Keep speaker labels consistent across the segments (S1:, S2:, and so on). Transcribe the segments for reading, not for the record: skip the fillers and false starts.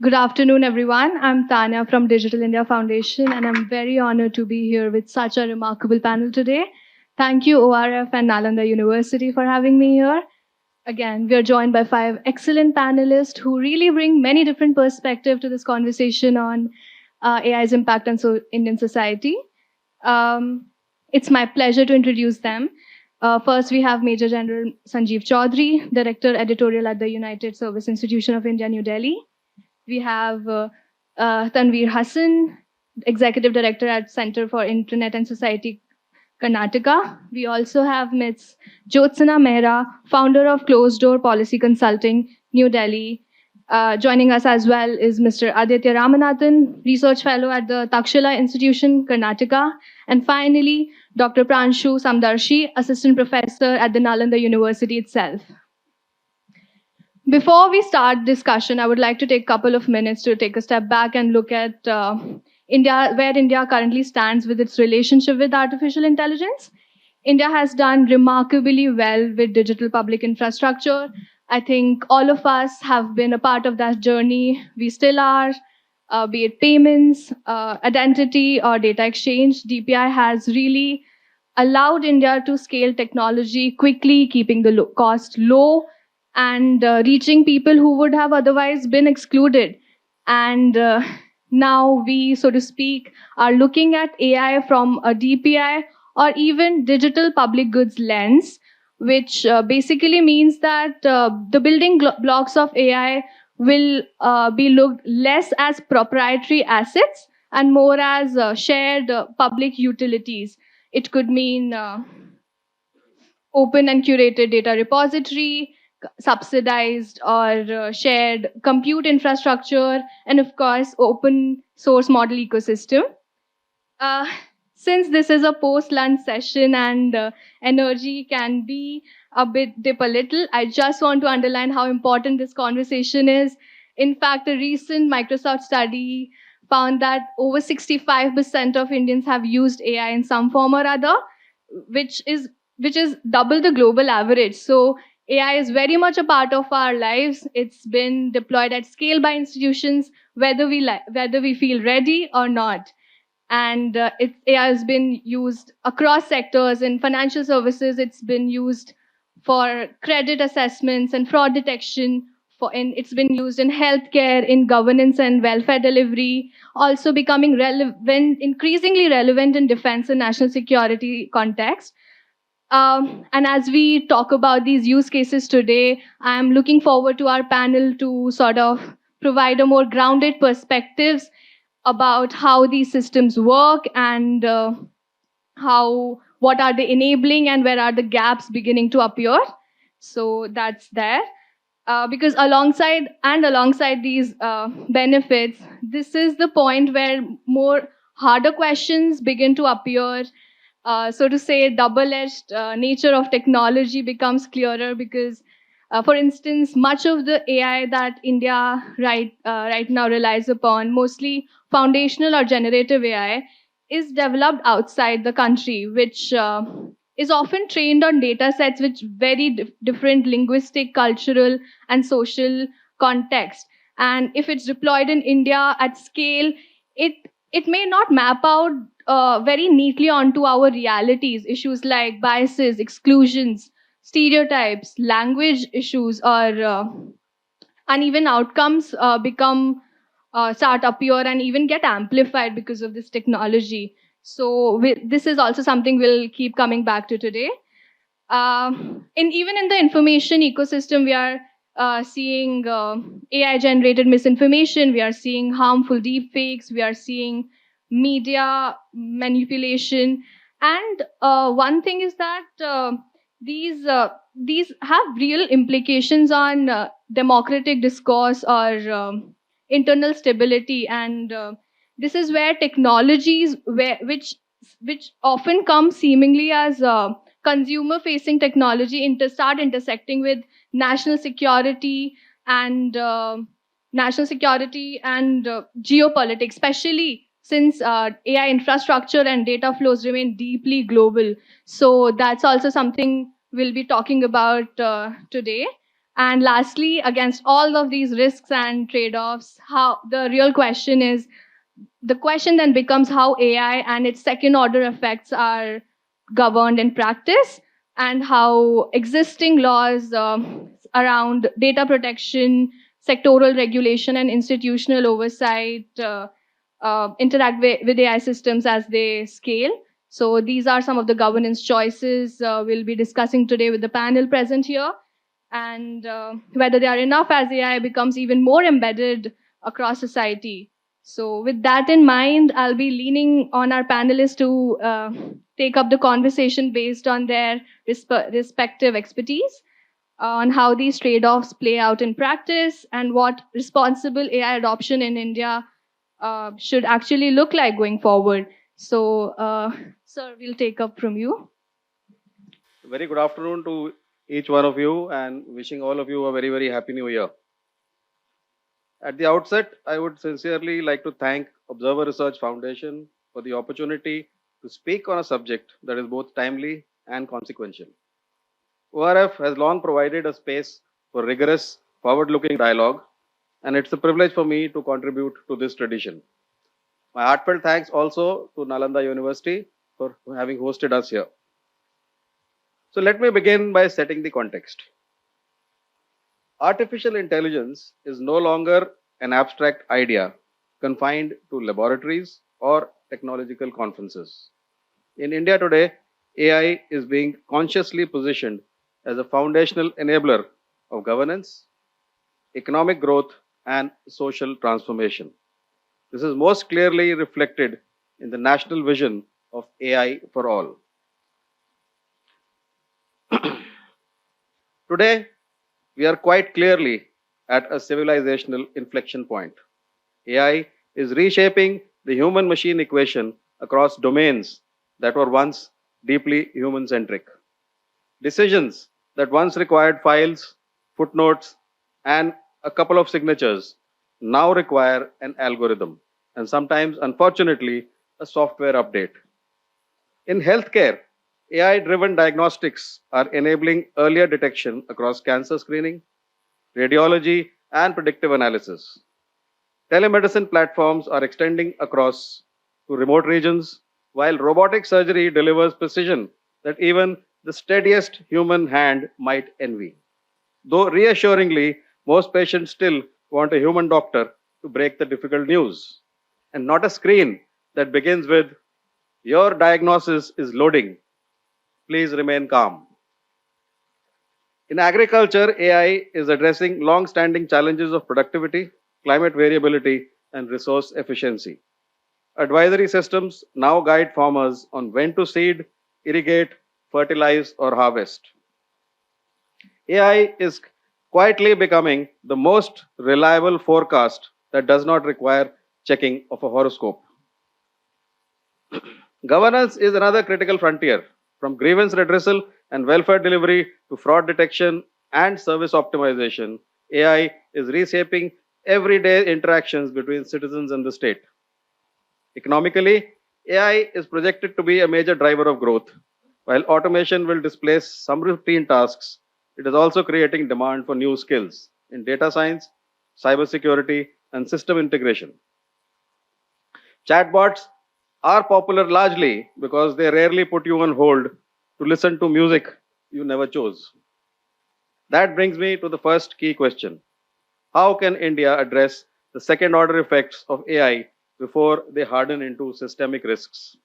S1: Good afternoon, everyone. I'm Tanya from Digital India Foundation, and I'm very honored to be here with such a remarkable panel today. Thank you, ORF and Nalanda University, for having me here. Again, we are joined by five excellent panelists who really bring many different perspectives to this conversation on AI's impact on Indian society. Um, it's my pleasure to introduce them. First, we have Major General Sanjeev Chaudhary, Director Editorial at the United Service Institution of India, New Delhi. We have Tanveer Hassan, Executive Director at Center for Internet and Society, Karnataka. We also have Ms. Jyotsana Mehra, founder of Closed Door Policy Consulting, New Delhi. Joining us as well is Mr. Aditya Ramanathan, Research Fellow at the Takshila Institution, Karnataka. And finally, Dr. Pranshu Samdarshi, Assistant Professor at the Nalanda University itself. Before we start discussion, I would like to take a couple of minutes to take a step back and look at India, where India currently stands with its relationship with artificial intelligence. India has done remarkably well with digital public infrastructure. I think all of us have been a part of that journey. We still are, be it payments, identity, or data exchange. DPI has really allowed India to scale technology quickly, keeping the cost low and reaching people who would have otherwise been excluded. And now we, so to speak, are looking at AI from a DPI or even digital public goods lens, which basically means that the building blocks of AI will be looked less as proprietary assets and more as shared public utilities. It could mean open and curated data repository, subsidized or shared compute infrastructure, and of course, open source model ecosystem. Uh, since this is a post-lunch session and energy can be a bit dip a little, I just want to underline how important this conversation is. In fact, a recent Microsoft study found that over 65% of Indians have used AI in some form or other, which is which is double the global average. So AI is very much a part of our lives. It's been deployed at scale by institutions, whether we feel ready or not. And AI has been used across sectors. In financial services, it's been used for credit assessments and fraud detection. It's been used in healthcare, in governance and welfare delivery, also becoming increasingly relevant in defense and national security context. And as we talk about these use cases today, I'm looking forward to our panel to sort of provide a more grounded perspectives about how these systems work and what are they enabling and where are the gaps beginning to appear. So that's there. Because alongside these benefits, this is the point where more harder questions begin to appear. So to say, double-edged nature of technology becomes clearer because, for instance, much of the AI that India right now relies upon, mostly foundational or generative AI, is developed outside the country, which is often trained on data sets with very different linguistic, cultural, and social context. And if it's deployed in India at scale, it it may not map out very neatly onto our realities. Issues like biases, exclusions, stereotypes, language issues, or uneven outcomes start appear and even get amplified because of this technology. So this is also something we'll keep coming back to today. Even in the information ecosystem, we are seeing AI-generated misinformation. We are seeing harmful deepfakes. We are seeing media manipulation. And one thing is that these have real implications on democratic discourse or internal stability. And this is where technologies, which often come seemingly as consumer-facing technology, start intersecting with national security and geopolitics, especially since AI infrastructure and data flows remain deeply global. So that's also something we'll be talking about today. And lastly, against all of these risks and trade-offs, how the real question is, the question then becomes how AI and its second order effects are governed in practice, and how existing laws around data protection, sectoral regulation, and institutional oversight interact with AI systems as they scale. So these are some of the governance choices we'll be discussing today with the panel present here, and whether they are enough as AI becomes even more embedded across society. So with that in mind, I'll be leaning on our panelists to take up the conversation based on their respective expertise on how these trade-offs play out in practice and what responsible AI adoption in India should actually look like going forward. So, sir, we'll take up from you.
S2: Very good afternoon to each one of you and wishing all of you a very, very happy new year. At the outset, I would sincerely like to thank Observer Research Foundation for the opportunity to speak on a subject that is both timely and consequential. ORF has long provided a space for rigorous, forward-looking dialogue, and it's a privilege for me to contribute to this tradition. My heartfelt thanks also to Nalanda University for having hosted us here. So let me begin by setting the context. Artificial intelligence is no longer an abstract idea confined to laboratories or technological conferences. In India today, AI is being consciously positioned as a foundational enabler of governance, economic growth, and social transformation. This is most clearly reflected in the national vision of AI for all. Today, we are quite clearly at a civilizational inflection point. AI is reshaping the human machine equation across domains that were once deeply human centric. Decisions that once required files, footnotes, and a couple of signatures now require an algorithm and sometimes, unfortunately, a software update. In healthcare, AI driven diagnostics are enabling earlier detection across cancer screening, radiology, and predictive analysis. Telemedicine platforms are extending across to remote regions, while robotic surgery delivers precision that even the steadiest human hand might envy. Though reassuringly, most patients still want a human doctor to break the difficult news, and not a screen that begins with, "Your diagnosis is loading. Please remain calm." In agriculture, AI is addressing long standing challenges of productivity, climate variability, and resource efficiency. Advisory systems now guide farmers on when to seed, irrigate, fertilize, or harvest. AI is quietly becoming the most reliable forecast that does not require checking of a horoscope. Governance is another critical frontier. From grievance redressal and welfare delivery to fraud detection and service optimization, AI is reshaping everyday interactions between citizens and the state. Economically, AI is projected to be a major driver of growth. While automation will displace some routine tasks, it is also creating demand for new skills in data science, cybersecurity, and system integration. Chatbots are popular largely because they rarely put you on hold to listen to music you never chose. That brings me to the first key question. How can India address the second order effects of AI before they harden into systemic risks?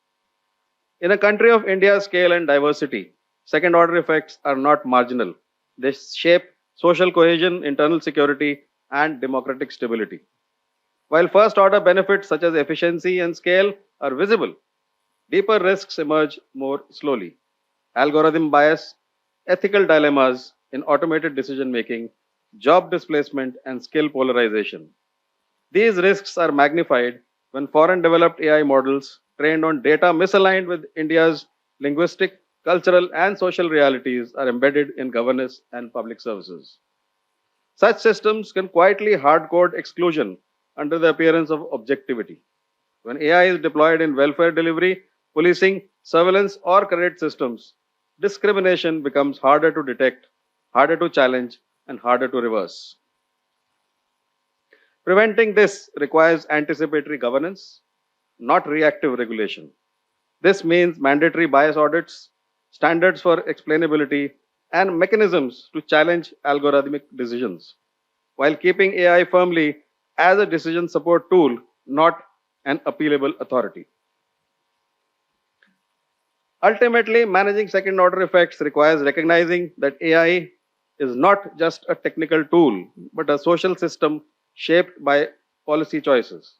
S2: In a country of India's scale and diversity, second order effects are not marginal. They shape social cohesion, internal security, and democratic stability. While first order benefits such as efficiency and scale are visible, deeper risks emerge more slowly. Algorithm bias, ethical dilemmas in automated decision making, job displacement, and skill polarization. These risks are magnified when foreign developed AI models trained on data misaligned with India's linguistic, cultural, and social realities are embedded in governance and public services. Such systems can quietly hardcode exclusion under the appearance of objectivity. When AI is deployed in welfare delivery, policing, surveillance, or credit systems, discrimination becomes harder to detect, harder to challenge, and harder to reverse. Preventing this requires anticipatory governance, not reactive regulation. This means mandatory bias audits, standards for explainability, and mechanisms to challenge algorithmic decisions, while keeping AI firmly as a decision support tool, not an appealable authority. Ultimately, managing second order effects requires recognizing that AI is not just a technical tool, but a social system shaped by policy choices.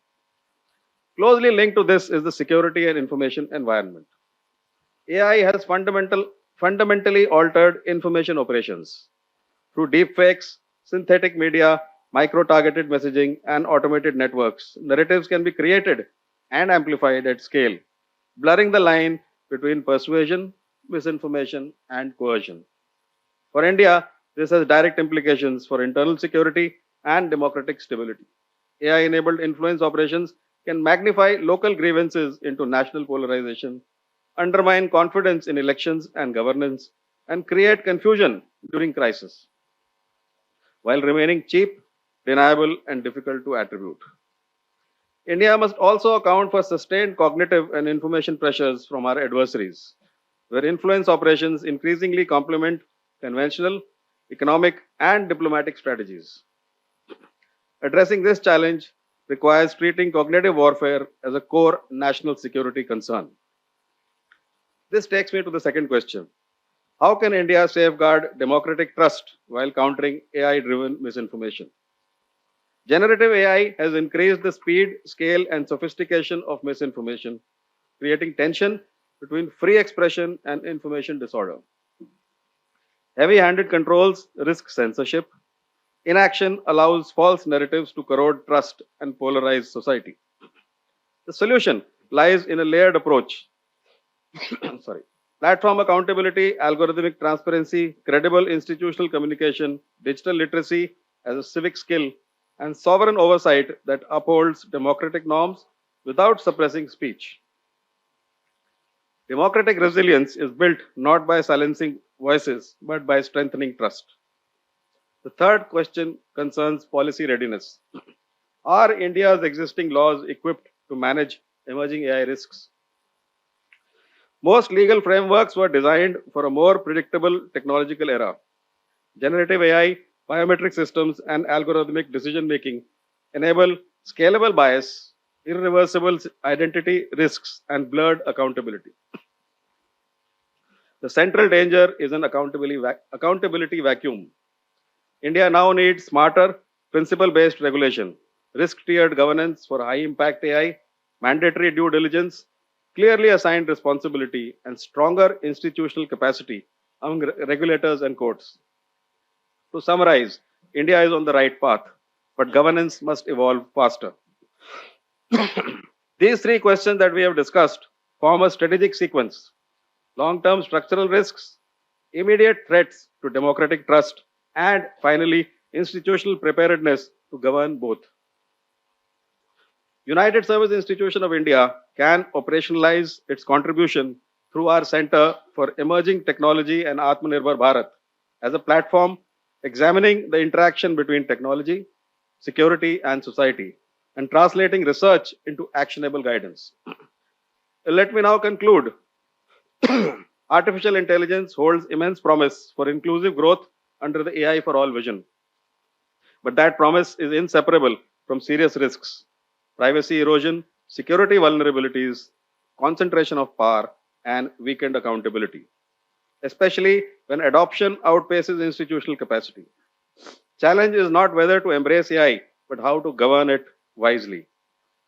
S2: Closely linked to this is the security and information environment. AI has fundamentally altered information operations. Through deepfakes, synthetic media, micro targeted messaging, and automated networks, narratives can be created and amplified at scale, blurring the line between persuasion, misinformation, and coercion. For India, this has direct implications for internal security and democratic stability. AI enabled influence operations can magnify local grievances into national polarization, undermine confidence in elections and governance, and create confusion during crisis, while remaining cheap, deniable, and difficult to attribute. India must also account for sustained cognitive and information pressures from our adversaries, where influence operations increasingly complement conventional, economic, and diplomatic strategies. Addressing this challenge requires treating cognitive warfare as a core national security concern. This takes me to the second question. How can India safeguard democratic trust while countering AI driven misinformation? Generative AI has increased the speed, scale, and sophistication of misinformation, creating tension between free expression and information disorder. Heavy handed controls risk censorship. Inaction allows false narratives to corrode trust and polarize society. The solution lies in a layered approach. Sorry. Platform accountability, algorithmic transparency, credible institutional communication, digital literacy as a civic skill, and sovereign oversight that upholds democratic norms without suppressing speech. Democratic resilience is built not by silencing voices, but by strengthening trust. The third question concerns policy readiness. Are India's existing laws equipped to manage emerging AI risks? Most legal frameworks were designed for a more predictable technological era. Generative AI, biometric systems, and algorithmic decision making enable scalable bias, irreversible identity risks, and blurred accountability. The central danger is an accountability vacuum. India now needs smarter, principle based regulation, risk tiered governance for high impact AI, mandatory due diligence, clearly assigned responsibility, and stronger institutional capacity among regulators and courts. To summarize, India is on the right path, but governance must evolve faster. These three questions that we have discussed form a strategic sequence: long term structural risks, immediate threats to democratic trust, and finally, institutional preparedness to govern both. United Service Institution of India can operationalize its contribution through our Center for Emerging Technology and Atmanirbhar Bharat as a platform examining the interaction between technology, security, and society, and translating research into actionable guidance. Let me now conclude. Artificial intelligence holds immense promise for inclusive growth under the AI for all vision. But that promise is inseparable from serious risks: privacy erosion, security vulnerabilities, concentration of power, and weakened accountability, especially when adoption outpaces institutional capacity. Challenge is not whether to embrace AI, but how to govern it wisely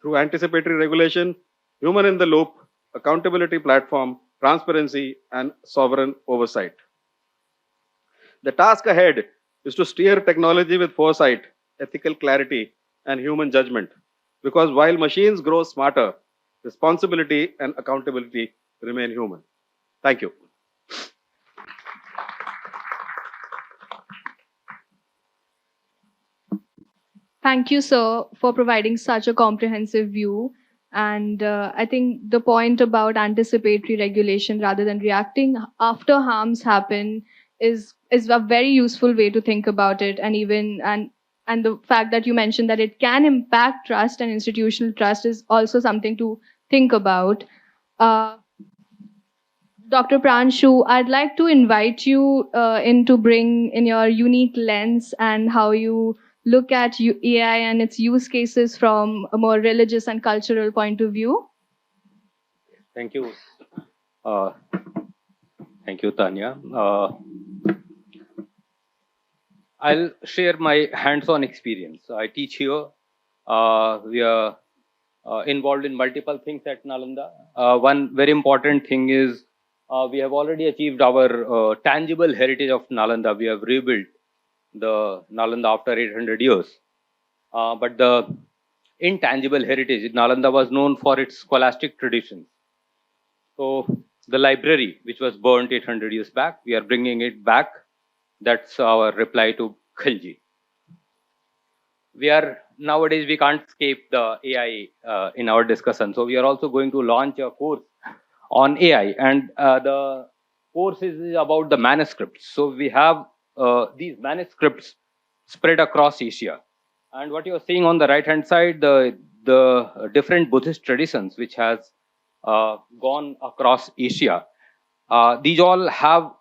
S2: through anticipatory regulation, human in the loop, accountability platform, transparency, and sovereign oversight. The task ahead is to steer technology with foresight, ethical clarity, and human judgment. Because while machines grow smarter, responsibility and accountability remain human. Thank you.
S1: Thank you, sir, for providing such a comprehensive view. And I think the point about anticipatory regulation rather than reacting after harms happen is a very useful way to think about it. And even and the fact that you mentioned that it can impact trust and institutional trust is also something to think about. uh, Dr. Pranshu, I'd like to invite you in to bring in your unique lens and how you look at AI and its use cases from a more religious and cultural point of view.
S3: Thank you. Uh, Thank you, Tanya. I'll share my hands-on experience. I teach here. We are involved in multiple things at Nalanda. One very important thing is we have already achieved our tangible heritage of Nalanda. We have rebuilt the Nalanda after 800 years. But the intangible heritage, Nalanda was known for its scholastic traditions. So the library, which was burnt 800 years back, we are bringing it back. That's our reply to Khilji. Nowadays we can't escape the AI in our discussion. So we are also going to launch a course on AI, and the course is about the manuscripts. So we have these manuscripts spread across Asia. And what you're seeing on the right hand side, the different Buddhist traditions which has gone across Asia. These all have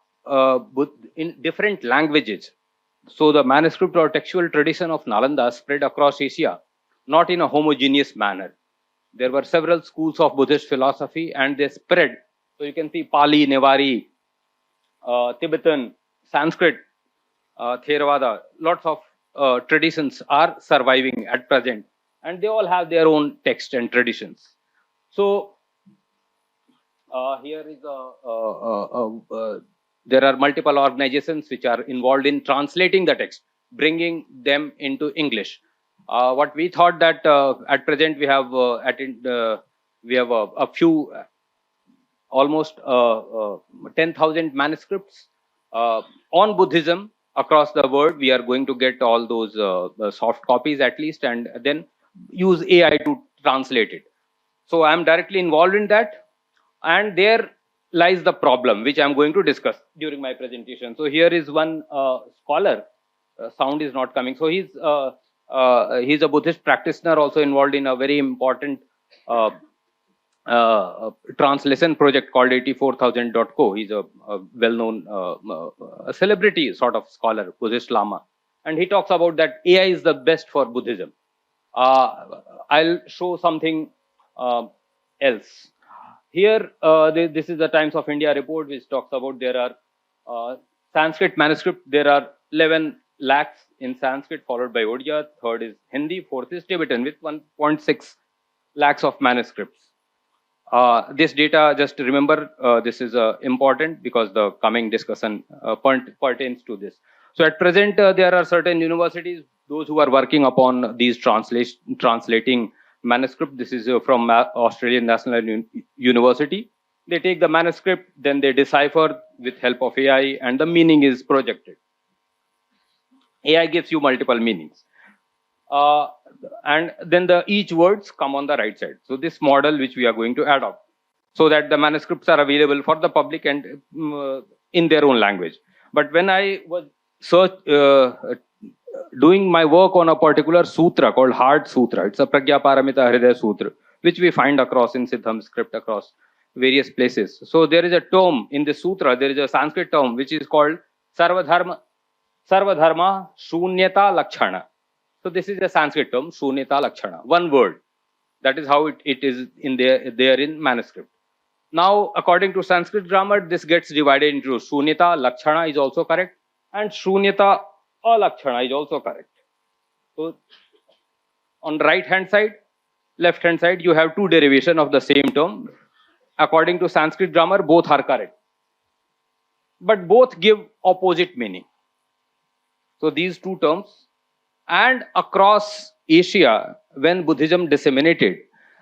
S3: in different languages. So the manuscript or textual tradition of Nalanda spread across Asia, not in a homogeneous manner. There were several schools of Buddhist philosophy and they spread. So you can see Pali, Nevari, Tibetan, Sanskrit, Theravada, lots of traditions are surviving at present, and they all have their own text and traditions. So here is there are multiple organizations which are involved in translating the text, bringing them into English. What we thought that at present we have a few almost 10,000 manuscripts on Buddhism across the world. We are going to get all those soft copies at least, and then use AI to translate it. So I'm directly involved in that, and there lies the problem which I'm going to discuss during my presentation. So here is one scholar. Sound is not coming. So he's a Buddhist practitioner, also involved in a very important translation project called 84000.co. He's a well-known a celebrity sort of scholar, Buddhist Lama, and he talks about that AI is the best for Buddhism. I'll show something else. Here, this is the Times of India report which talks about there are Sanskrit manuscript. There are 11 lakhs in Sanskrit, followed by Odia. Third is Hindi. Fourth is Tibetan with 1.6 lakhs of manuscripts. This data, just remember, this is important because the coming discussion pertains to this. So at present, there are certain universities, those who are working upon these translating manuscript. This is from Australian National University. They take the manuscript, then they decipher with help of AI, and the meaning is projected. AI gives you multiple meanings. And then each words come on the right side. So this model which we are going to adopt, so that the manuscripts are available for the public and in their own language. But when I was doing my work on a particular sutra called Heart Sutra, it's a Pragya Paramita Hridaya Sutra, which we find across in Siddham script across various places. So there is a term in the sutra, there is a Sanskrit term which is called Sarvadharma Shunyata Lakshana. So this is a Sanskrit term, Shunyata Lakshana, one word. That is how it is in there in manuscript. Now, according to Sanskrit grammar, this gets divided into Shunyata Lakshana is also correct, and Shunyata Alakshana is also correct. So on the right hand side, left hand side, you have two derivations of the same term. According to Sanskrit grammar, both are correct, but both give opposite meaning. So these two terms, and across Asia, when Buddhism disseminated,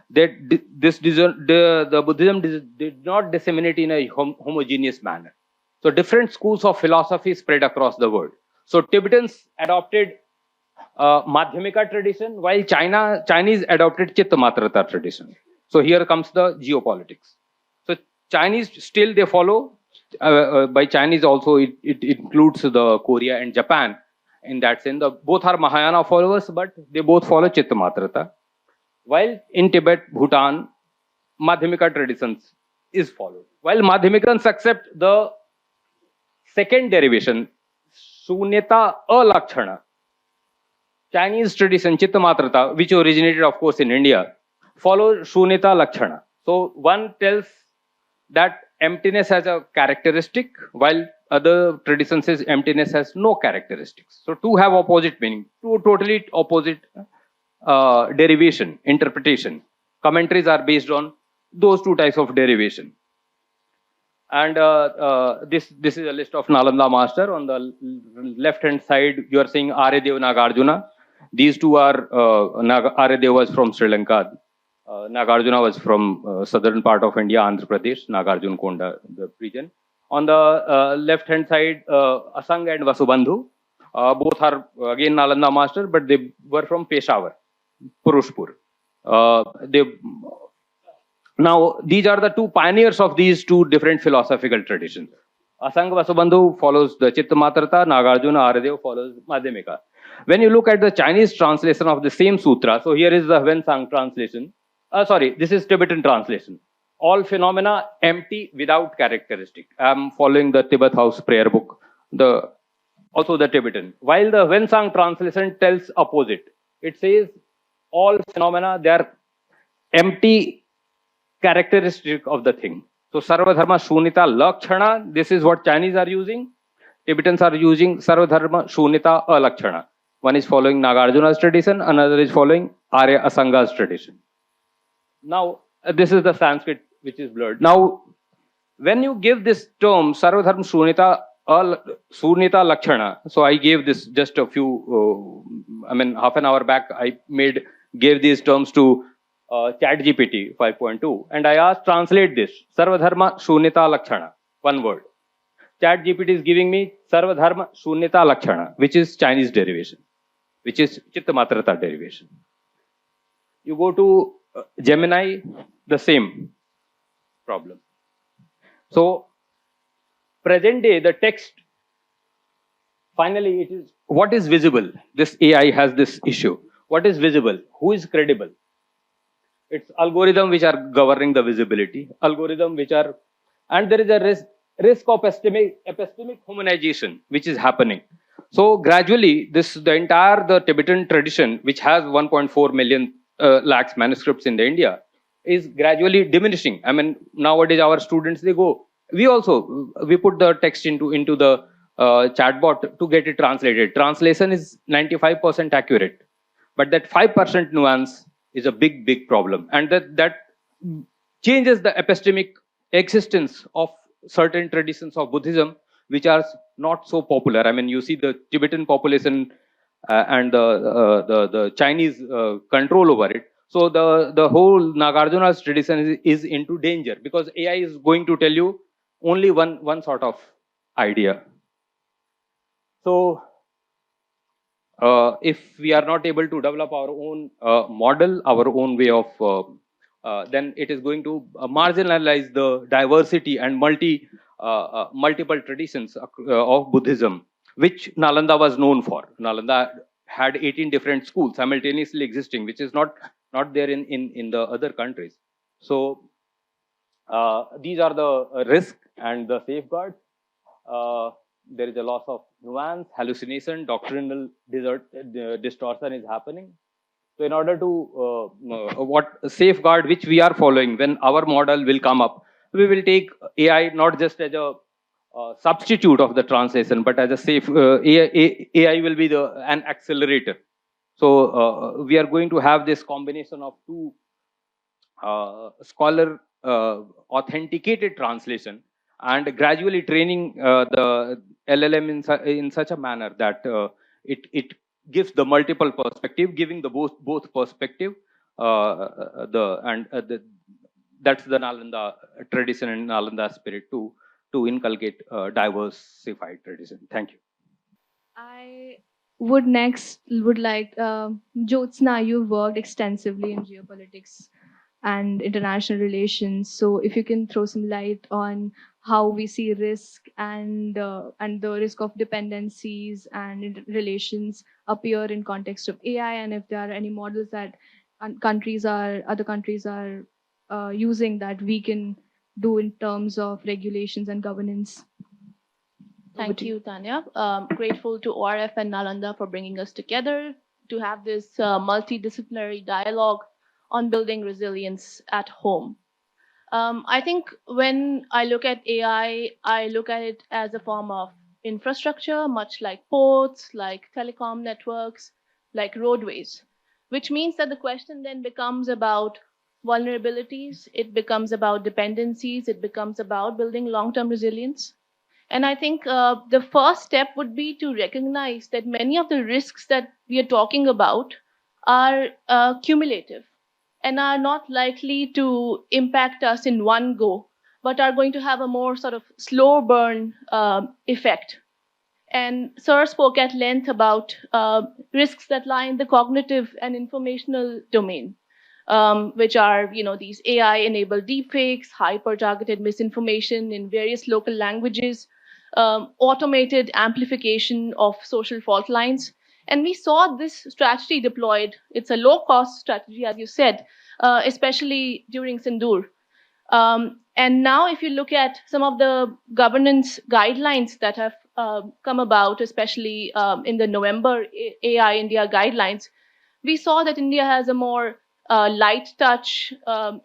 S3: that the Buddhism did not disseminate in a homogeneous manner. So different schools of philosophy spread across the world. So Tibetans adopted Madhyamika tradition, while Chinese adopted Chittamatrata tradition. So here comes the geopolitics. So Chinese still they follow by Chinese also it includes the Korea and Japan. In that sense, both are Mahayana followers, but they both follow Chittamatrata. While in Tibet, Bhutan, Madhyamika traditions is followed. While Madhyamikans accept the second derivation, Sunyata Alakshana, Chinese tradition Chittamatrata, which originated, of course, in India, follows Shunyata Lakshana. So one tells that emptiness has a characteristic, while other tradition says emptiness has no characteristics. So two have opposite meaning, two totally opposite derivation, interpretation. Commentaries are based on those two types of derivation. And this is a list of Nalanda master. On the left hand side, you are seeing Aryadev Nagarjuna. These two are Aryadev was from Sri Lanka. Nagarjuna was from southern part of India, Andhra Pradesh, Nagarjuna Konda, the region. On the left hand side, Asang and Vasubandhu. Both are again Nalanda master, but they were from Peshawar, Purushpur. Now, these are the two pioneers of these two different philosophical traditions. Asanga Vasubandhu follows the Chittamatrata, Nagarjuna Aryadev follows Madhyamika. When you look at the Chinese translation of the same sutra, so here is the Huensang translation. This is Tibetan translation. All phenomena empty without characteristic. I am following the Tibet House prayer book, also the Tibetan. While the Huensang translation tells opposite. It says all phenomena, they are empty characteristic of the thing. So Sarvadharma Shunyata Lakshana, this is what Chinese are using. Tibetans are using Sarvadharma Shunyata Alakshana. One is following Nagarjuna's tradition, another is following Arya Asanga's tradition. Now, this is the Sanskrit which is blurred. Now, when you give this term Sarvadharma Shunyata Lakshana, so I gave this just a few, half an hour back, I gave these terms to ChatGPT 5.2, and I asked translate this Sarvadharma Shunyata Lakshana, one word. ChatGPT is giving me Sarvadharma Shunyata Lakshana, which is Chinese derivation, which is Chittamatrata derivation. You go to Gemini, the same problem. So, present day, the text, finally, it is what is visible. This AI has this issue. What is visible? Who is credible? It's algorithm which are governing the visibility, algorithm which are, and there is a risk of epistemic humanization which is happening. So gradually, the Tibetan tradition, which has 1.4 million lakhs manuscripts in India, is gradually diminishing. Nowadays our students, we put the text into the chatbot to get it translated. Translation is 95% accurate, but that 5% nuance is a big problem, and that changes the epistemic existence of certain traditions of Buddhism which are not so popular. You see the Tibetan population and the Chinese control over it. So the whole Nagarjuna's tradition is into danger, because AI is going to tell you only one sort of idea. So if we are not able to develop our own model, our own way of, then it is going to marginalize the diversity and multiple traditions of Buddhism, which Nalanda was known for. Nalanda had 18 different schools simultaneously existing, which is not there in the other countries. So these are the risks and the safeguards. There is a loss of nuance, hallucination, doctrinal distortion is happening. So in order to, what safeguard which we are following, when our model will come up, we will take AI not just as a substitute of the translation, but as a safe, AI will be an accelerator. So we are going to have this combination of two scholar authenticated translation, and gradually training the LLM in such a manner that it gives the multiple perspective, giving the both perspective. That's the Nalanda tradition and Nalanda spirit to inculcate diversified tradition. Thank you.
S1: I would next like Jyotsna, you worked extensively in geopolitics. and international relations. So if you can throw some light on how we see risk and the risk of dependencies and relations appear in context of AI, and if there are any models that other countries are using that we can do in terms of regulations and governance.
S4: Thank you, Tanya. Grateful to ORF and Nalanda for bringing us together to have this multidisciplinary dialogue on building resilience at home. I think when I look at AI, I look at it as a form of infrastructure, much like ports, like telecom networks, like roadways, which means that the question then becomes about vulnerabilities, it becomes about dependencies, it becomes about building long-term resilience. And I think the first step would be to recognize that many of the risks that we are talking about are cumulative and are not likely to impact us in one go, but are going to have a more sort of slow burn effect. And Sir spoke at length about risks that lie in the cognitive and informational domain, which are, these AI-enabled deepfakes, hyper-targeted misinformation in various local languages, automated amplification of social fault lines. And we saw this strategy deployed. It's a low-cost strategy, as you said, especially during Sindoor. And now, if you look at some of the governance guidelines that have come about, especially in the November AI India guidelines, we saw that India has a more light touch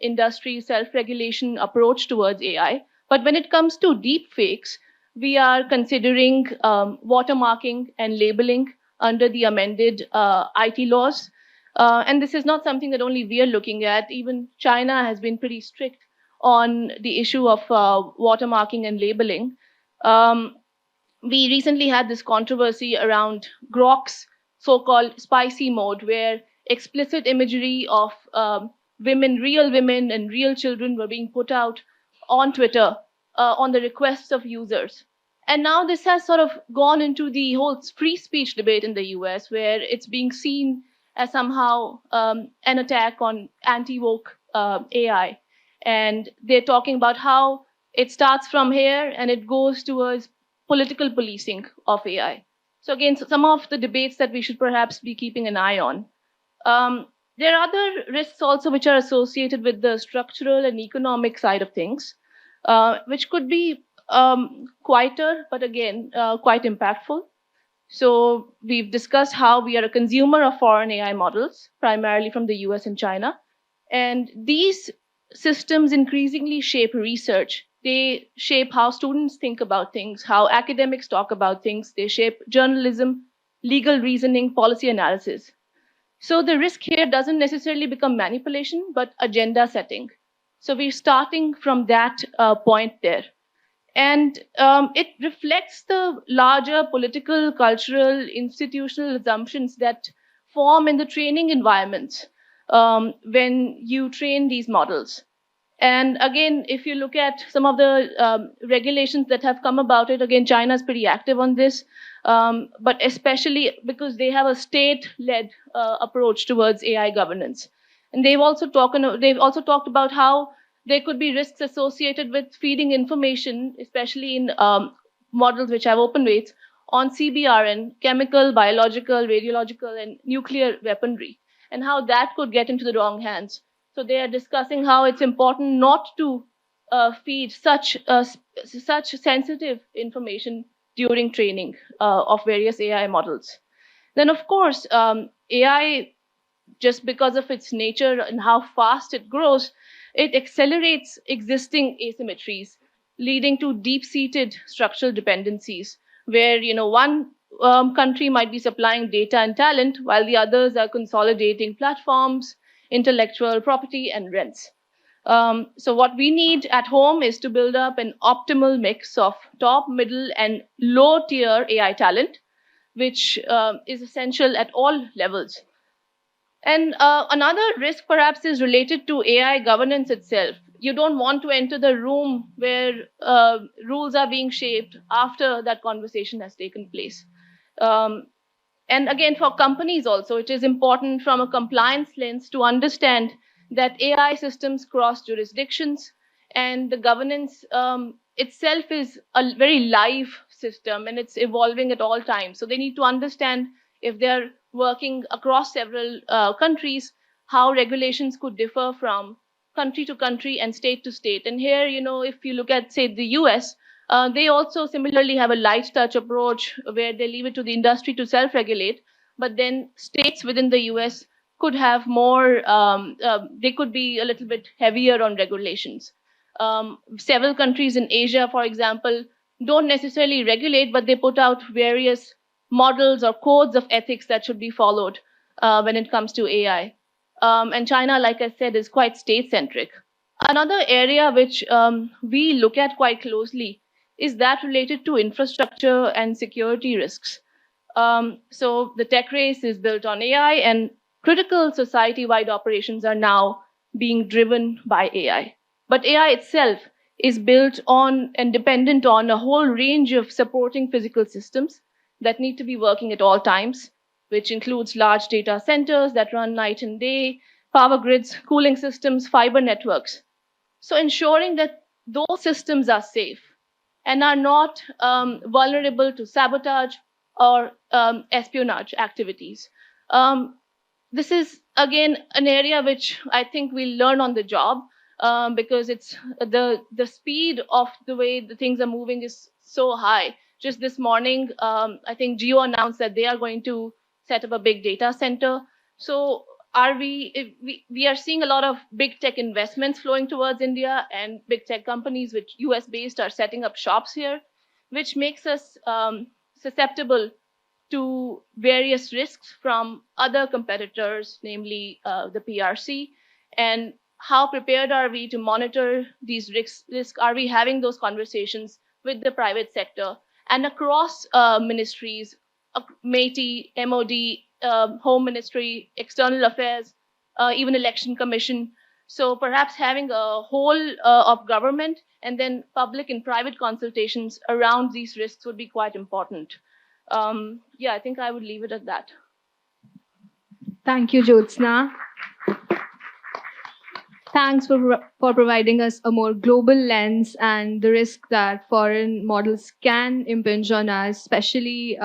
S4: industry self-regulation approach towards AI. But when it comes to deep fakes, we are considering watermarking and labeling under the amended IT laws. And this is not something that only we are looking at. Even China has been pretty strict on the issue of watermarking and labeling. We recently had this controversy around Grok's so-called spicy mode, where explicit imagery of real women and real children were being put out on Twitter on the requests of users. And now this has sort of gone into the whole free speech debate in the US, where it's being seen as somehow an attack on anti-woke AI. And they're talking about how it starts from here and it goes towards political policing of AI. So again, some of the debates that we should perhaps be keeping an eye on. There are other risks also which are associated with the structural and economic side of things, which could be quieter, but again, quite impactful. So we've discussed how we are a consumer of foreign AI models, primarily from the US and China. And these systems increasingly shape research. They shape how students think about things, how academics talk about things. They shape journalism, legal reasoning, policy analysis. So the risk here doesn't necessarily become manipulation, but agenda setting. So we're starting from that point there. And it reflects the larger political, cultural, institutional assumptions that form in the training environments when you train these models. And again, if you look at some of the regulations that have come about it, again, China is pretty active on this, but especially because they have a state-led approach towards AI governance. And they've also talked about how there could be risks associated with feeding information, especially in models which have open weights, on CBRN, chemical, biological, radiological, and nuclear weaponry, and how that could get into the wrong hands. So they are discussing how it's important not to feed such sensitive information during training of various AI models. Then, of course, AI, just because of its nature and how fast it grows, it accelerates existing asymmetries, leading to deep-seated structural dependencies, where one country might be supplying data and talent, while the others are consolidating platforms, intellectual property, and rents. So what we need at home is to build up an optimal mix of top, middle, and low-tier AI talent, which is essential at all levels. And another risk perhaps is related to AI governance itself. You don't want to enter the room where rules are being shaped after that conversation has taken place. And again, for companies also, it is important from a compliance lens to understand that AI systems cross jurisdictions, and the governance itself is a very live system and it's evolving at all times. So they need to understand, if they're working across several countries, how regulations could differ from country to country and state to state. And here, if you look at, say, the US, they also similarly have a light touch approach where they leave it to the industry to self regulate. But then states within the US could have more, they could be a little bit heavier on regulations. Several countries in Asia, for example, don't necessarily regulate, but they put out various models or codes of ethics that should be followed when it comes to AI. And China, like I said, is quite state centric. Another area which we look at quite closely is that related to infrastructure and security risks. So the tech race is built on AI, and critical society-wide operations are now being driven by AI. But AI itself is built on and dependent on a whole range of supporting physical systems that need to be working at all times, which includes large data centers that run night and day, power grids, cooling systems, fiber networks. So ensuring that those systems are safe and are not vulnerable to sabotage or espionage activities. Um, this is again an area which I think we'll learn on the job, because it's the speed of the way the things are moving is so high. Just this morning, I think Geo announced that they are going to set up a big data center. So we are seeing a lot of big tech investments flowing towards India, and big tech companies which US based are setting up shops here, which makes us susceptible to various risks from other competitors, namely the PRC. And how prepared are we to monitor these risks? Are we having those conversations with the private sector and across ministries, MATI, MOD, Home Ministry, External Affairs, even Election Commission? So perhaps having a whole of government and then public and private consultations around these risks would be quite important. Yeah, I think I would leave it at that.
S1: Thank you, Jyotsna. Thanks for providing us a more global lens and the risk that foreign models can impinge on us, especially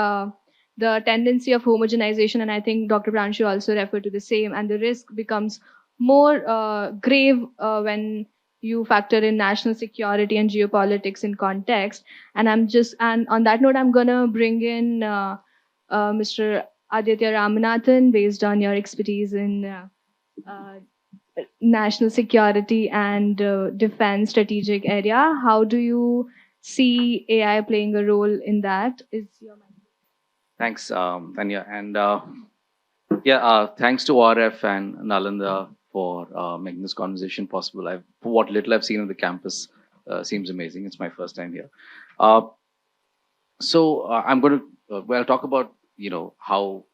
S1: the tendency of homogenization. And I think Dr. Pranshu also referred to the same. And the risk becomes more grave when you factor in national security and geopolitics in context. And on that note, I'm gonna bring in Mr. Aditya Ramanathan, based on your expertise in national security and defense strategic area. How do you see AI playing a role in that? Is your
S5: Thanks, Tanya. And thanks to RF and Nalanda for making this conversation possible. For what little I've seen on the campus, seems amazing. It's my first time here. I'm going to talk about how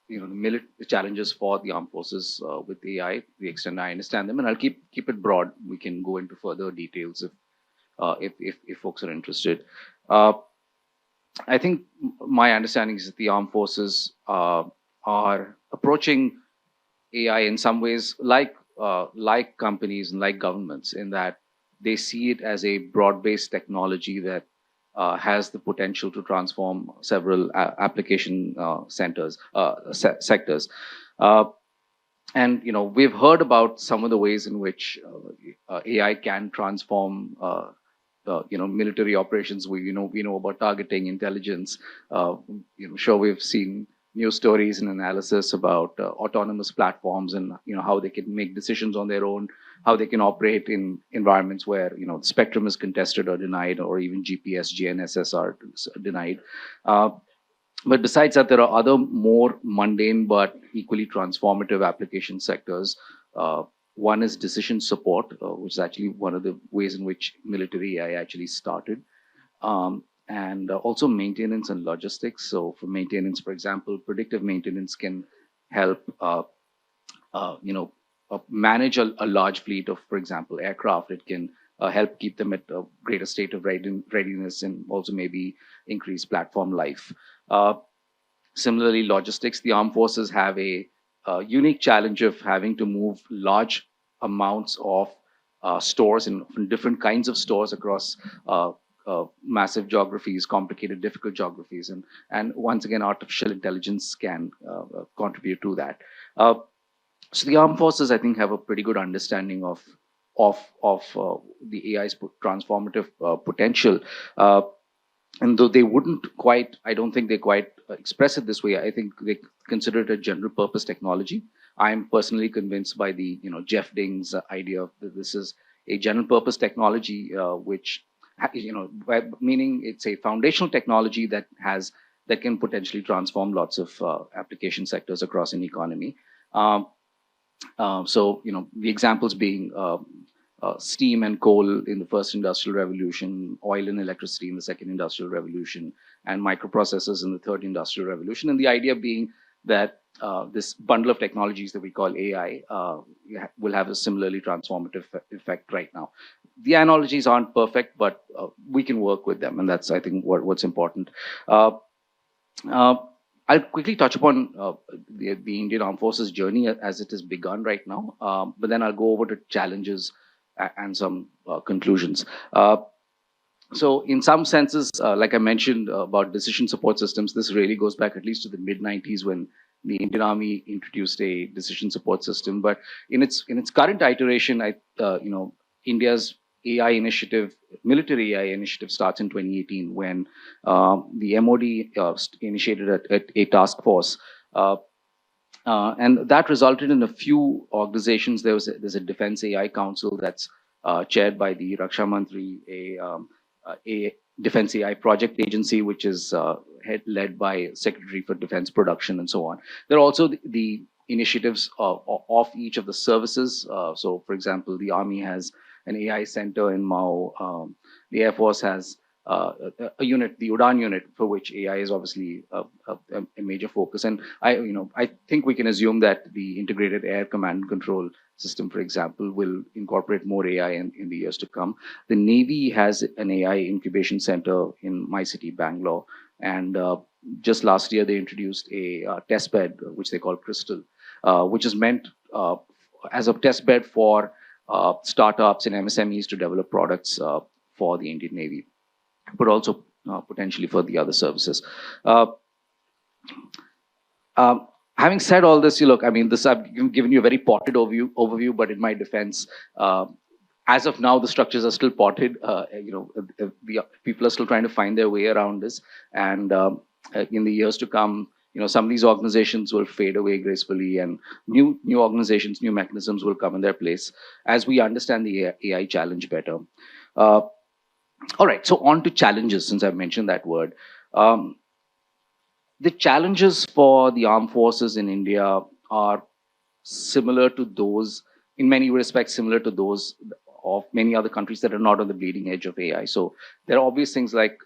S5: the challenges for the armed forces with AI, the extent I understand them, and I'll keep it broad. We can go into further details if folks are interested. I think my understanding is that the armed forces are approaching AI in some ways like companies and like governments, in that they see it as a broad-based technology that has the potential to transform several application sectors. And we've heard about some of the ways in which AI can transform military operations. We know about targeting, intelligence. Sure, we've seen news stories and analysis about autonomous platforms and how they can make decisions on their own, how they can operate in environments where the spectrum is contested or denied, or even GPS, GNSS are denied. But besides that, there are other more mundane but equally transformative application sectors. One is decision support, which is actually one of the ways in which military AI actually started. And also maintenance and logistics. So for maintenance, for example, predictive maintenance can help manage a large fleet of, for example, aircraft. It can help keep them at a greater state of readiness, and also maybe increase platform life. Similarly, logistics, the armed forces have a unique challenge of having to move large amounts of stores in different kinds of stores across massive geographies, complicated, difficult geographies, and once again, artificial intelligence can contribute to that. So the armed forces, I think, have a pretty good understanding of the AI's transformative potential. And though they wouldn't quite, I don't think they quite express it this way. I think they consider it a general purpose technology. I'm personally convinced by the, Jeff Ding's idea that this is a general purpose technology, which, meaning it's a foundational technology that can potentially transform lots of application sectors across an economy. So, the examples being steam and coal in the first industrial revolution, oil and electricity in the second industrial revolution, and microprocessors in the third industrial revolution. And the idea being that this bundle of technologies that we call AI will have a similarly transformative effect right now. The analogies aren't perfect, but we can work with them, and that's, I think, what's important. I'll quickly touch upon the Indian Armed Forces journey as it has begun right now, but then I'll go over to challenges and some conclusions. So in some senses, like I mentioned about decision support systems, this really goes back at least to the mid-90s when the Indian Army introduced a decision support system. But in its current iteration, India's AI initiative, military AI initiative, starts in 2018 when the MOD initiated a task force. And that resulted in a few organizations. There's a Defense AI Council that's chaired by the Raksha Mantri, a Defense AI project agency, which is led by Secretary for Defense Production and so on. There are also the initiatives of each of the services. So, for example, the Army has an AI center in Mao. The Air Force has a unit, the UDAN unit, for which AI is obviously a major focus. And I think we can assume that the integrated air command and control system, for example, will incorporate more AI in the years to come. The Navy has an AI incubation center in my city, Bangalore. And just last year, they introduced a test bed, which they call Crystal, which is meant as a test bed for startups and MSMEs to develop products for the Indian Navy, but also potentially for the other services. Having said all this, look, I mean, I've given you a very potted overview, but in my defense, as of now, the structures are still potted. People are still trying to find their way around this. And in the years to come, some of these organizations will fade away gracefully, and new organizations, new mechanisms will come in their place as we understand the AI challenge better. All right, so on to challenges, since I've mentioned that word. The challenges for the armed forces in India are similar to those, in many respects, similar to those of many other countries that are not on the bleeding edge of AI. So there are obvious things like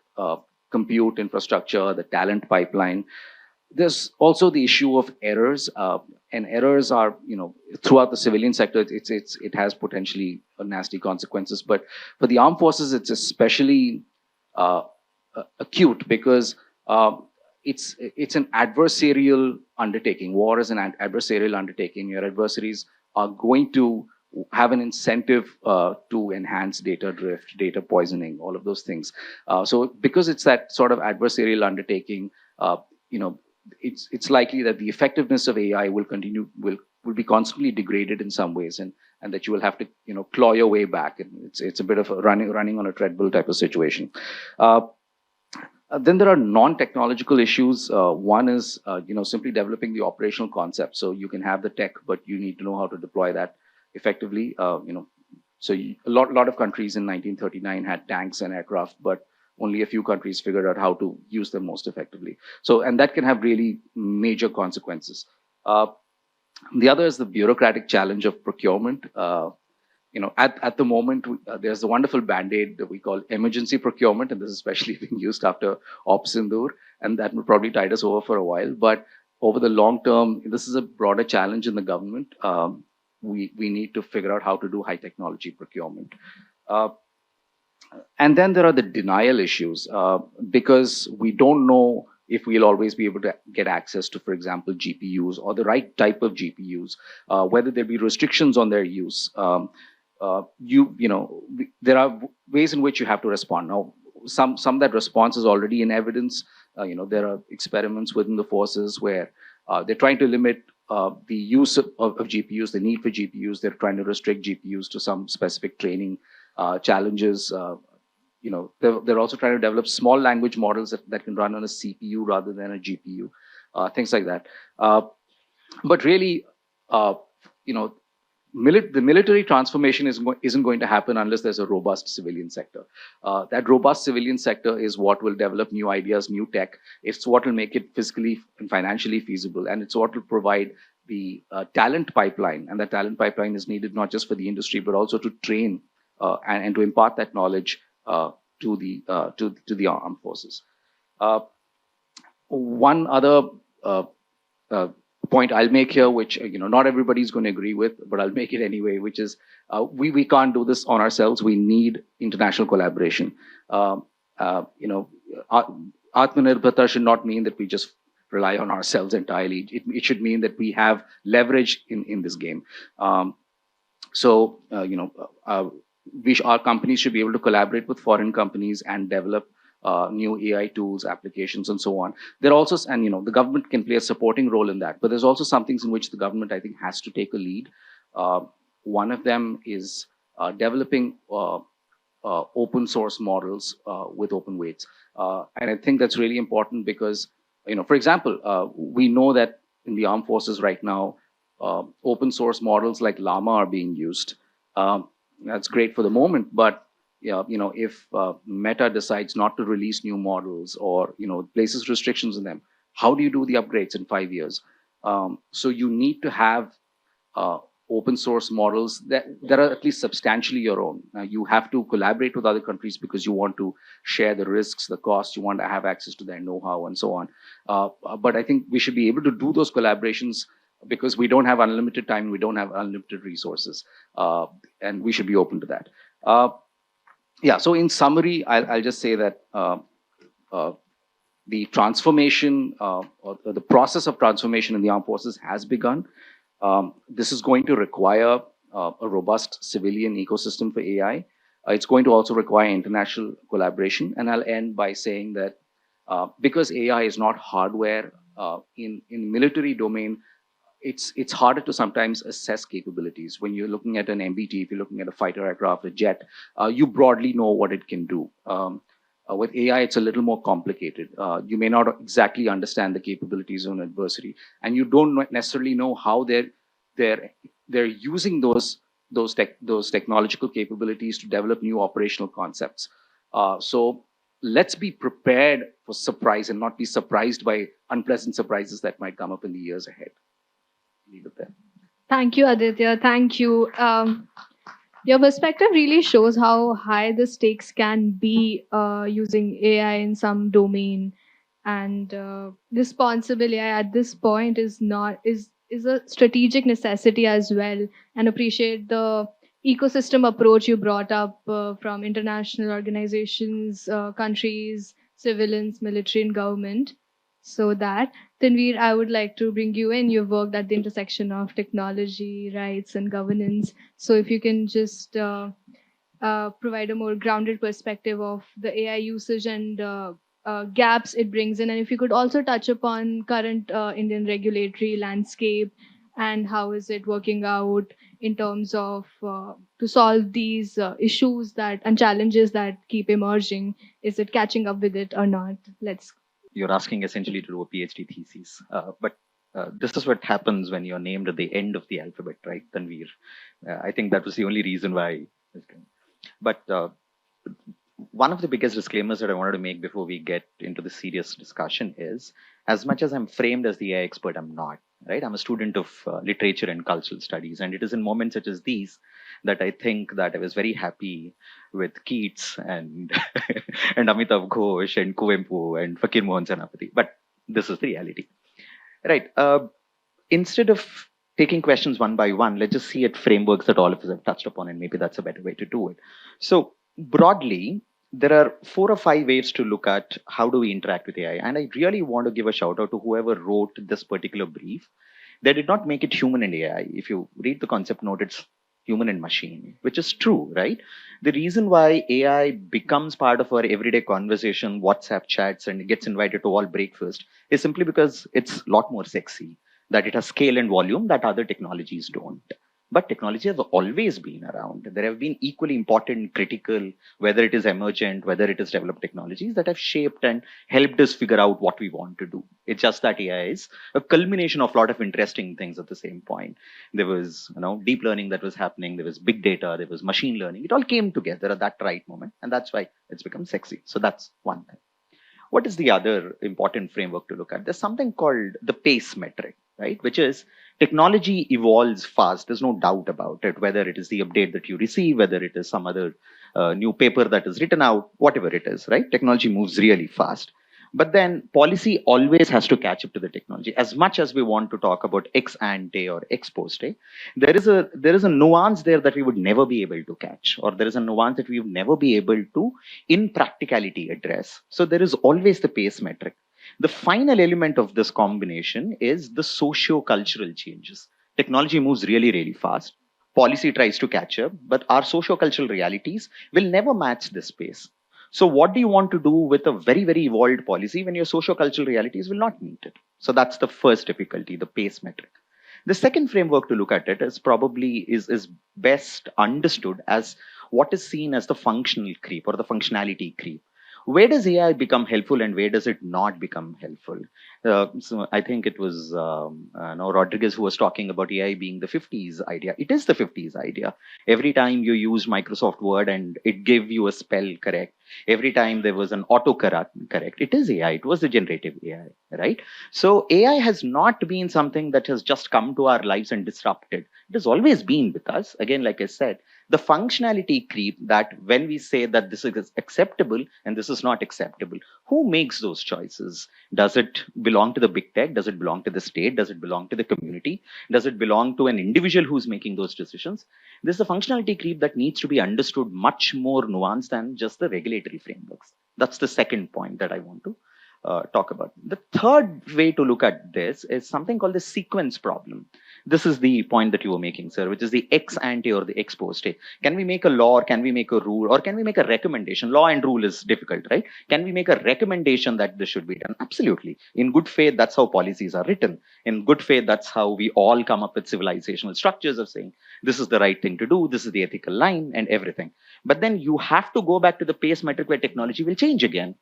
S5: compute infrastructure, the talent pipeline. There's also the issue of errors, and errors are, throughout the civilian sector, it has potentially nasty consequences. But for the armed forces, it's especially acute because it's an adversarial undertaking. War is an adversarial undertaking. Your adversaries are going to have an incentive to enhance data drift, data poisoning, all of those things. So because it's that sort of adversarial undertaking, it's likely that the effectiveness of AI will be constantly degraded in some ways, and that you will have to claw your way back. And it's a bit of a running on a treadmill type of situation. Then there are non-technological issues. One is simply developing the operational concept. So you can have the tech, but you need to know how to deploy that effectively. So a lot of countries in 1939 had tanks and aircraft, but only a few countries figured out how to use them most effectively. So, and that can have really major consequences. The other is the bureaucratic challenge of procurement. At the moment, there's a wonderful band-aid that we call emergency procurement, and this is especially being used after Op Sindoor, and that will probably tide us over for a while. But over the long term, this is a broader challenge in the government. We need to figure out how to do high technology procurement. And then there are the denial issues, because we don't know, if we'll always be able to get access to, for example, GPUs or the right type of GPUs, whether there be restrictions on their use. There are ways in which you have to respond. Now, some of that response is already in evidence. There are experiments within the forces where they're trying to limit the use of GPUs, the need for GPUs. They're trying to restrict GPUs to some specific training challenges. They're also trying to develop small language models that can run on a CPU rather than a GPU, things like that. But really, the military transformation isn't going to happen unless there's a robust civilian sector. That robust civilian sector is what will develop new ideas, new tech. It's what will make it fiscally and financially feasible, and it's what will provide the talent pipeline. And that talent pipeline is needed not just for the industry, but also to train and to impart that knowledge to the armed forces. One other point I'll make here, which not everybody's going to agree with, but I'll make it anyway, which is we can't do this on ourselves. We need international collaboration. Atmanirbharta should not mean that we just rely on ourselves entirely. It should mean that we have leverage in this game. Our companies should be able to collaborate with foreign companies and develop new AI tools, applications, and so on. There also, the government can play a supporting role in that. But there's also some things in which the government, I think, has to take a lead. One of them is developing open source models with open weights. And I think that's really important because, for example, we know that in the armed forces right now, open source models like Llama are being used. That's great for the moment, but if Meta decides not to release new models or places restrictions in them, how do you do the upgrades in 5 years? So you need to have open source models that are at least substantially your own. You have to collaborate with other countries because you want to share the risks, the costs, you want to have access to their know-how and so on. But I think we should be able to do those collaborations because we don't have unlimited time, we don't have unlimited resources, and we should be open to that. So in summary, I'll just say that the transformation or the process of transformation in the armed forces has begun. This is going to require a robust civilian ecosystem for AI. It's going to also require international collaboration. And I'll end by saying that because AI is not hardware in military domain, it's harder to sometimes assess capabilities. When you're looking at an MBT, if you're looking at a fighter aircraft, a jet, you broadly know what it can do. With AI, it's a little more complicated. You may not exactly understand the capabilities of an adversary, and you don't necessarily know how they're using those technological capabilities to develop new operational concepts. So let's be prepared for surprise and not be surprised by unpleasant surprises that might come up in the years ahead. Leave it there.
S1: Thank you, Aditya. Thank you. Your perspective really shows how high the stakes can be using AI in some domain, and responsible AI at this point is a strategic necessity as well. And appreciate the ecosystem approach you brought up from international organizations, countries, civilians, military, and government. So that, Tanveer, I would like to bring you in. You've worked at the intersection of technology, rights, and governance. So if you can just provide a more grounded perspective of the AI usage and gaps it brings in. And if you could also touch upon current Indian regulatory landscape and how is it working out in terms of to solve these issues and challenges that keep emerging. Is it catching up with it or not?
S6: You're asking essentially to do a PhD thesis. But this is what happens when you're named at the end of the alphabet, right, Tanveer? I think that was the only reason why. But one of the biggest disclaimers that I wanted to make before we get into the serious discussion is, as much as I'm framed as the AI expert, I'm not, right? I'm a student of literature and cultural studies. And it is in moments such as these that I think that I was very happy with Keats and and Amitav Ghosh and Kuvempu and Fakir Mohan Senapati. But this is the reality. Right. Instead of taking questions one by one, let's just see at frameworks that all of us have touched upon, and maybe that's a better way to do it. So broadly, there are 4 or 5 ways to look at how do we interact with AI. And I really want to give a shout out to whoever wrote this particular brief. They did not make it human and AI. If you read the concept note, it's human and machine, which is true, right? The reason why AI becomes part of our everyday conversation, WhatsApp chats, and gets invited to all breakfast is simply because it's a lot more sexy, that it has scale and volume that other technologies don't. But technology has always been around. There have been equally important, critical, whether it is emergent, whether it is developed technologies that have shaped and helped us figure out what we want to do. It's just that AI is a culmination of a lot of interesting things at the same point. There was, deep learning that was happening. There was big data. There was machine learning. It all came together at that right moment. And that's why it's become sexy. So that's one thing. What is the other important framework to look at? There's something called the pace metric, right? Which is technology evolves fast. There's no doubt about it, whether it is the update that you receive, whether it is some other new paper that is written out, whatever it is, right? Technology moves really fast. But then policy always has to catch up to the technology. As much as we want to talk about ex ante or ex post, there is a nuance there that we would never be able to catch, or there is a nuance that we would never be able to, in practicality, address. So there is always the pace metric. The final element of this combination is the socio-cultural changes. Technology moves really, really fast. Policy tries to catch up, but our socio-cultural realities will never match this pace. So what do you want to do with a very, very evolved policy when your socio-cultural realities will not meet it? So that's the first difficulty, the pace metric. The second framework to look at it is probably is best understood as what is seen as the functional creep or the functionality creep. Where does AI become helpful and where does it not become helpful? So I think it was Rodriguez who was talking about AI being the 50s idea. It is the 50s idea. Every time you use Microsoft Word and it gave you a spell correct, every time there was an autocorrect correct, it is AI. It was the generative AI, right? So AI has not been something that has just come to our lives and disrupted. It has always been with us. Again, like I said, the functionality creep, that when we say that this is acceptable and this is not acceptable, who makes those choices? Does it belong to the big tech? Does it belong to the state? Does it belong to the community? Does it belong to an individual who's making those decisions? This is a functionality creep that needs to be understood much more nuanced than just the regulatory frameworks. That's the second point that I want to talk about. The third way to look at this is something called the sequence problem. This is the point that you were making, sir, which is the ex ante or the ex post. Can we make a law, or can we make a rule, or can we make a recommendation? Law and rule is difficult, right? Can we make a recommendation that this should be done? Absolutely. In good faith, that's how policies are written. In good faith, that's how we all come up with civilizational structures of saying, this is the right thing to do, this is the ethical line and everything. But then you have to go back to the pace metric where technology will change again.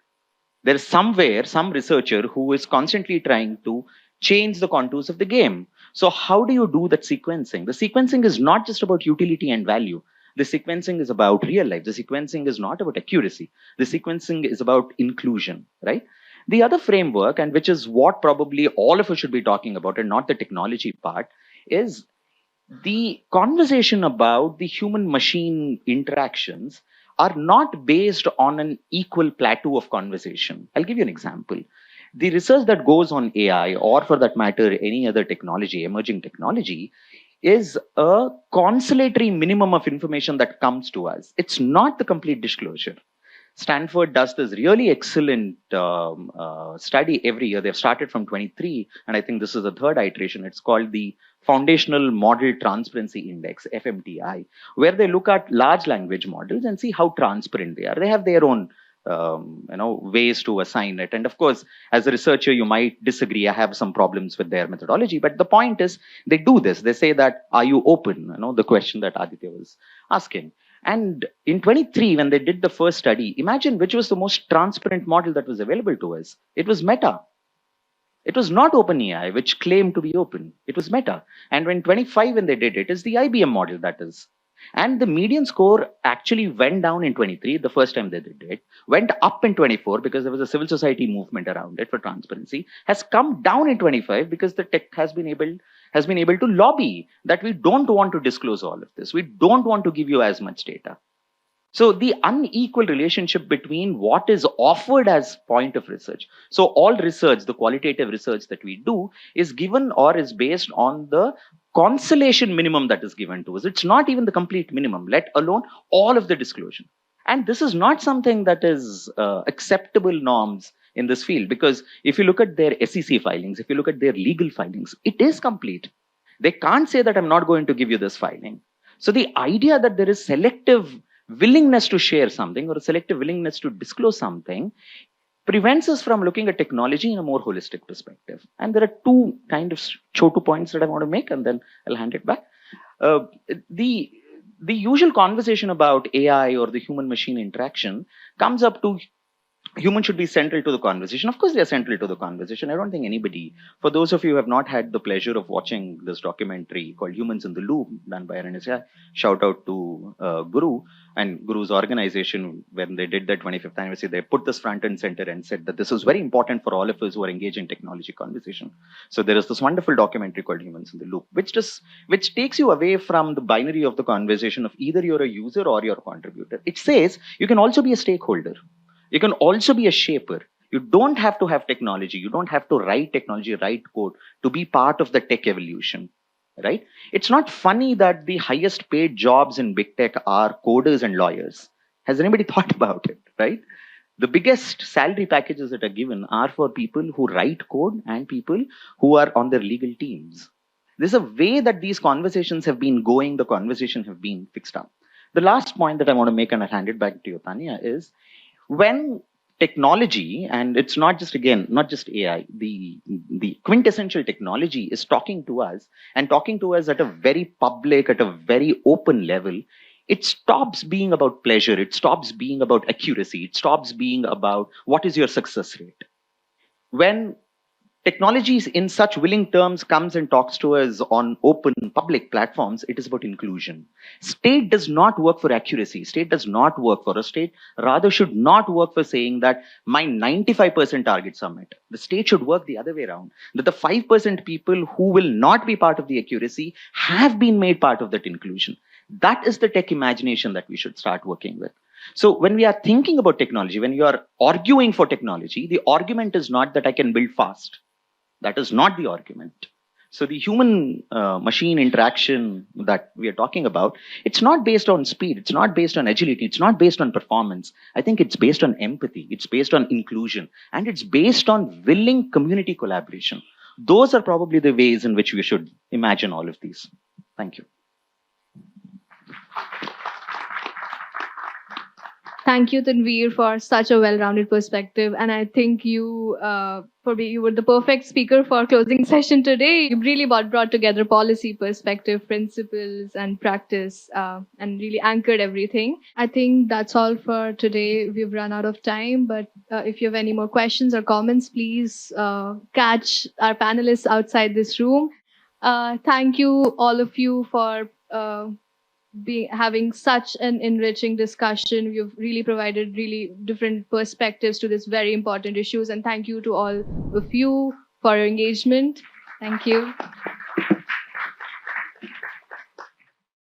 S6: There is somewhere some researcher who is constantly trying to change the contours of the game. So how do you do that sequencing? The sequencing is not just about utility and value. The sequencing is about real life. The sequencing is not about accuracy. The sequencing is about inclusion, right? The other framework, and which is what probably all of us should be talking about and not the technology part, is the conversation about the human machine interactions are not based on an equal plateau of conversation. I'll give you an example. The research that goes on AI, or for that matter, any other technology, emerging technology, is a consolatory minimum of information that comes to us. It's not the complete disclosure. Stanford does this really excellent study every year. They've started from 23, and I think this is the third iteration. It's called the Foundational Model Transparency Index, FMTI, where they look at large language models and see how transparent they are. They have their own ways to assign it. And of course, as a researcher, you might disagree. I have some problems with their methodology, but the point is they do this. They say that, are you open? The question that Aditya was asking. And in 23, when they did the first study, imagine which was the most transparent model that was available to us. It was Meta. It was not OpenAI, which claimed to be open. It was Meta. And when 25, when they did it, is the IBM model that is. And the median score actually went down in 23, the first time they did it, went up in 24 because there was a civil society movement around it for transparency, has come down in 25 because the tech has been able to lobby that we don't want to disclose all of this. We don't want to give you as much data. So the unequal relationship between what is offered as point of research. So all research, the qualitative research that we do, is given or is based on the consolation minimum that is given to us. It's not even the complete minimum, let alone all of the disclosure. And this is not something that is acceptable norms in this field, because if you look at their SEC filings, if you look at their legal filings, it is complete. They can't say that I'm not going to give you this filing. So the idea that there is selective willingness to share something or a selective willingness to disclose something prevents us from looking at technology in a more holistic perspective. And there are two kind of chotu points that I want to make, and then I'll hand it back. The usual conversation about AI or the human-machine interaction comes up to humans should be central to the conversation. Of course, they are central to the conversation. I don't think anybody, for those of you who have not had the pleasure of watching this documentary called Humans in the Loop, done by RNSI, shout out to Guru and Guru's organization. When they did their 25th anniversary, they put this front and center and said that this is very important for all of us who are engaged in technology conversation. So there is this wonderful documentary called Humans in the Loop, which takes you away from the binary of the conversation of either you're a user or you're a contributor. It says you can also be a stakeholder. You can also be a shaper. You don't have to have technology. You don't have to write technology, write code to be part of the tech evolution, right? It's not funny that the highest paid jobs in big tech are coders and lawyers. Has anybody thought about it, right? The biggest salary packages that are given are for people who write code and people who are on their legal teams. There's a way that these conversations have been going, the conversation have been fixed up. The last point that I want to make, and I'll hand it back to you, Tanya, is when technology, and it's not just, again, not just AI, the quintessential technology is talking to us and talking to us at a very public, at a very open level, it stops being about pleasure. It stops being about accuracy. It stops being about what is your success rate. When technologies in such willing terms comes and talks to us on open public platforms, it is about inclusion. State does not work for accuracy. State does not work for a state, rather should not work for saying that my 95% targets are met. The state should work the other way around, that the 5% people who will not be part of the accuracy have been made part of that inclusion. That is the tech imagination that we should start working with. So when we are thinking about technology, when you are arguing for technology, the argument is not that I can build fast. That is not the argument. So the human machine interaction that we are talking about, it's not based on speed. It's not based on agility. It's not based on performance. I think it's based on empathy. It's based on inclusion. And it's based on willing community collaboration. Those are probably the ways in which we should imagine all of these. Thank you.
S1: Thank you, Tanveer, for such a well-rounded perspective. And I think you were the perfect speaker for closing session today. You really brought together policy perspective, principles, and practice, and really anchored everything. I think that's all for today. We've run out of time, but if you have any more questions or comments, please catch our panelists outside this room. Thank you, all of you, for having such an enriching discussion. You've really provided really different perspectives to this very important issues, and thank you to all of you for your engagement. Thank you.